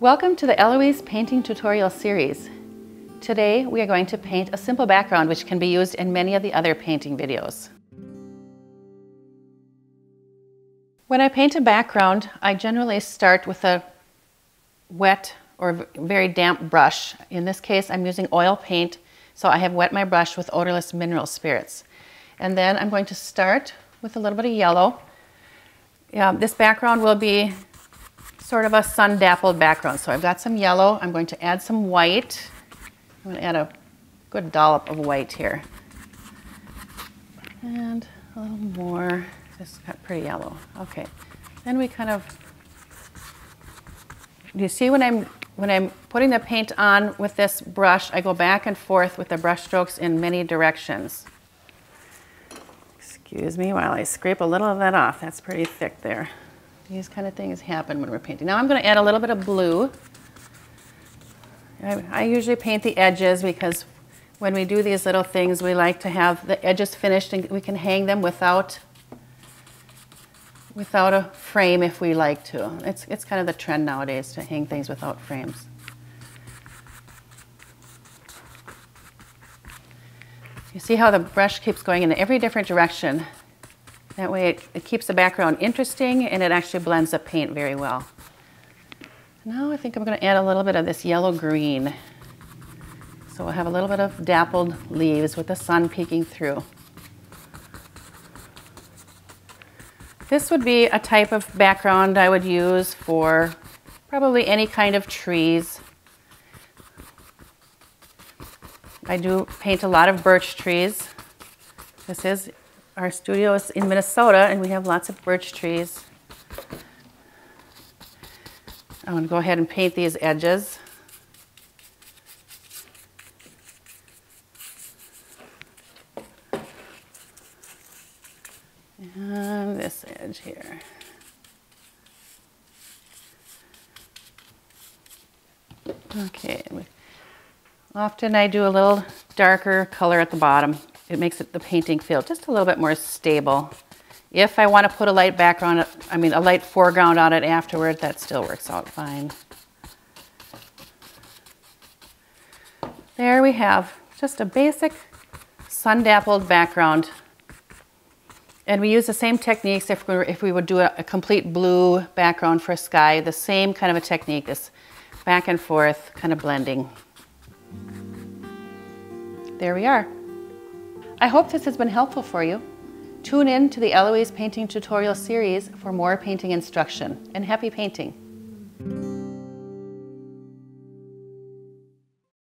Welcome to the l.louise painting tutorial series. Today we are going to paint a simple background which can be used in many of the other painting videos. When I paint a background, I generally start with a wet or very damp brush. In this case, I'm using oil paint, so I have wet my brush with odorless mineral spirits. And then I'm going to start with a little bit of yellow. This background will be sort of a sun-dappled background. So I've got some yellow. I'm going to add some white. I'm going to add a good dollop of white here. And a little more. This got pretty yellow. Okay. Then we kind of, you see when I'm putting the paint on with this brush, I go back and forth with the brush strokes in many directions. Excuse me while I scrape a little of that off. That's pretty thick there. These kind of things happen when we're painting. Now I'm going to add a little bit of blue. I usually paint the edges because when we do these little things, we like to have the edges finished and we can hang them without a frame if we like to. It's kind of the trend nowadays to hang things without frames. You see how the brush keeps going in every different direction. That way it keeps the background interesting and it actually blends the paint very well. Now I think I'm going to add a little bit of this yellow-green. So we'll have a little bit of dappled leaves with the sun peeking through. This would be a type of background I would use for probably any kind of trees. I do paint a lot of birch trees. Our studio is in Minnesota and we have lots of birch trees. I'm going to go ahead and paint these edges. And this edge here. Okay. Often I do a little darker color at the bottom. It makes the painting feel just a little bit more stable. If I want to put a light background, a light foreground on it afterward, that still works out fine. There we have just a basic sun-dappled background. And we use the same techniques if we would do a complete blue background for a sky, the same kind of a technique, this back and forth kind of blending. There we are. I hope this has been helpful for you. Tune in to the l.louise painting tutorial series for more painting instruction, and happy painting!